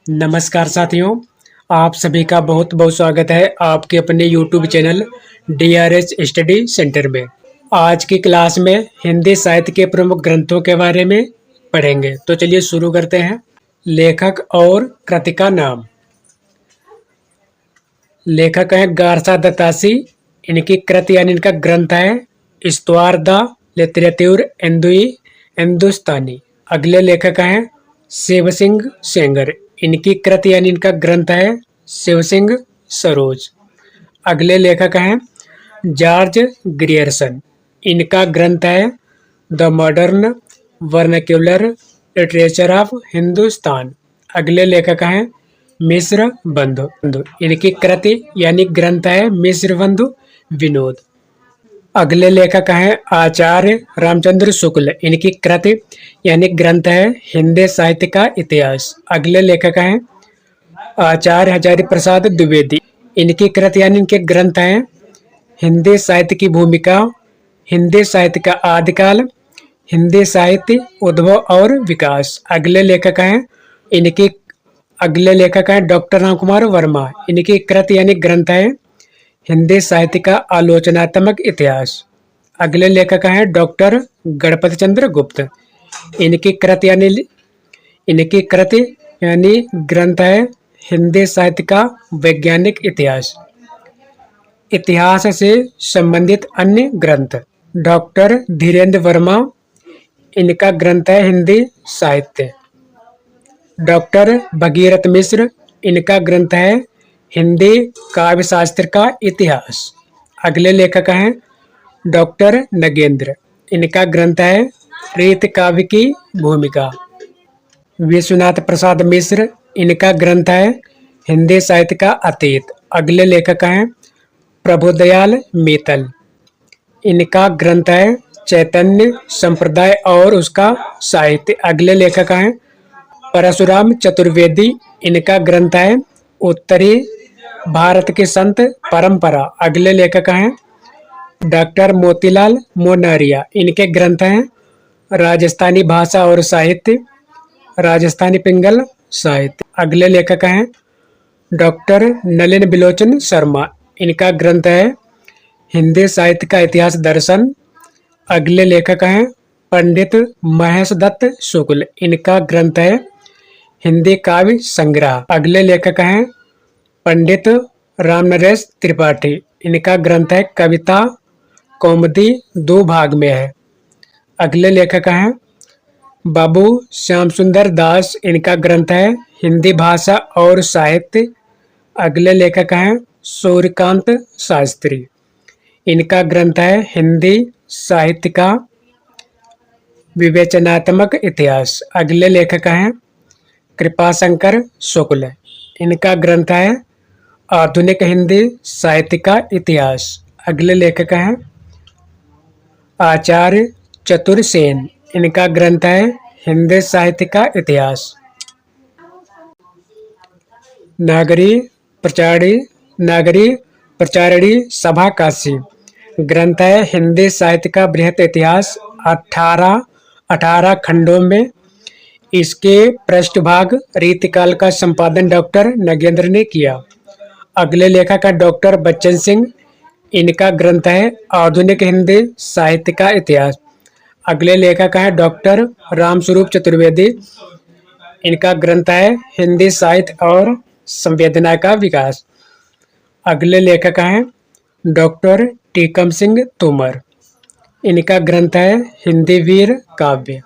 नमस्कार साथियों, आप सभी का बहुत बहुत स्वागत है आपके अपने YouTube channel DRS study centre में। आज की क्लास में हिंदी साहित्य के प्रमुख ग्रंथों के बारे में पढ़ेंगे। तो चलिए शुरू करते हैं। लेखक और कृति का नाम। लेखक हैं गारसा दत्तासी। इनकी कृति यानी इनका ग्रंथ है इस्तवार द लिटरेचर हिंदुस्तानी। अगले लेखक हैं शिव सिंह सेंगर। इनकी कृति यानी इनका ग्रंथ है शिव सिंह सरोज। अगले लेखक हैं जॉर्ज ग्रियर्सन। इनका ग्रंथ है the modern vernacular literature of Hindustan. अगले लेखक हैं मिश्र बंधु। इनकी कृति यानी ग्रंथ है मिश्र बंधु विनोद। अगले लेखक हैं आचार्य रामचंद्र शुक्ल। इनकी कृति यानी ग्रंथ है हिंदी साहित्य का इतिहास। अगले लेखक हैं आचार्य हजारी प्रसाद द्विवेदी। इनकी कृति यानी इनके ग्रंथ हैं हिंदी साहित्य की भूमिका, हिंदी साहित्य का आदिकाल, हिंदी साहित्य उद्भव और विकास। अगले लेखक हैं डॉक्टर राम कुमार वर्मा। इनकी कृति यानी ग्रंथ है हिंदी साहित्य का आलोचनात्मक इतिहास। अगले लेखक हैं डॉक्टर गणपति चंद्र गुप्त। इनकी कृति यानी ग्रंथ है हिंदी साहित्य का वैज्ञानिक इतिहास। इतिहास से संबंधित अन्य ग्रंथ। डॉक्टर धीरेन्द्र वर्मा। इनका ग्रंथ है हिंदी साहित्य। डॉक्टर भगीरथ मिश्र। इनका ग्रंथ है हिंदी काव्य शास्त्र का इतिहास। अगले लेखक हैं डॉक्टर नगेंद्र। इनका ग्रंथ है रीत काव्य की भूमिका। विश्वनाथ प्रसाद मिश्र। इनका ग्रंथ है हिंदी साहित्य का अतीत। अगले लेखक हैं प्रभुदयाल मित्तल। इनका ग्रंथ है चैतन्य संप्रदाय और उसका साहित्य। अगले लेखक हैं परशुराम चतुर्वेदी। इनका ग्रंथ है उत्तरी भारत की संत परंपरा। अगले लेखक हैं डॉक्टर मोतीलाल मोनारिया। इनके ग्रंथ हैं राजस्थानी भाषा और साहित्य, राजस्थानी पिंगल साहित्य। अगले लेखक हैं डॉक्टर नलिन बिलोचन शर्मा। इनका ग्रंथ है हिंदी साहित्य का इतिहास दर्शन। अगले लेखक हैं पंडित महेश दत्त शुक्ल। इनका ग्रंथ है हिंदी काव्य संग्रह। अगले लेखक हैं पंडित रामनरेश त्रिपाठी। इनका ग्रंथ है कविता कौमुदी 2 भाग में है। अगले लेखक हैं बाबू श्याम सुंदर दास। इनका ग्रंथ है हिंदी भाषा और साहित्य। अगले लेखक हैं सूर्यकांत शास्त्री। इनका ग्रंथ है हिंदी साहित्य का विवेचनात्मक इतिहास। अगले लेखक हैं कृपाशंकर शुक्ल। इनका ग्रंथ है आधुनिक हिंदी साहित्य का इतिहास। अगले लेखक हैं आचार्य चतुर सेन। इनका ग्रंथ है हिंदी साहित्य का इतिहास। नागरी प्रचारिणी सभा काशी। ग्रंथ है हिंदी साहित्य का बृहत इतिहास 18 खंडों में। इसके पृष्ठभाग रीतिकाल का संपादन डॉक्टर नगेंद्र ने किया। अगले लेखक है डॉक्टर बच्चन सिंह। इनका ग्रंथ है आधुनिक हिंदी साहित्य का इतिहास। अगले लेखक है डॉक्टर रामस्वरूप चतुर्वेदी। इनका ग्रंथ है हिंदी साहित्य और संवेदना का विकास। अगले लेखक हैं डॉक्टर टीकम सिंह तोमर। इनका ग्रंथ है हिंदी वीर काव्य।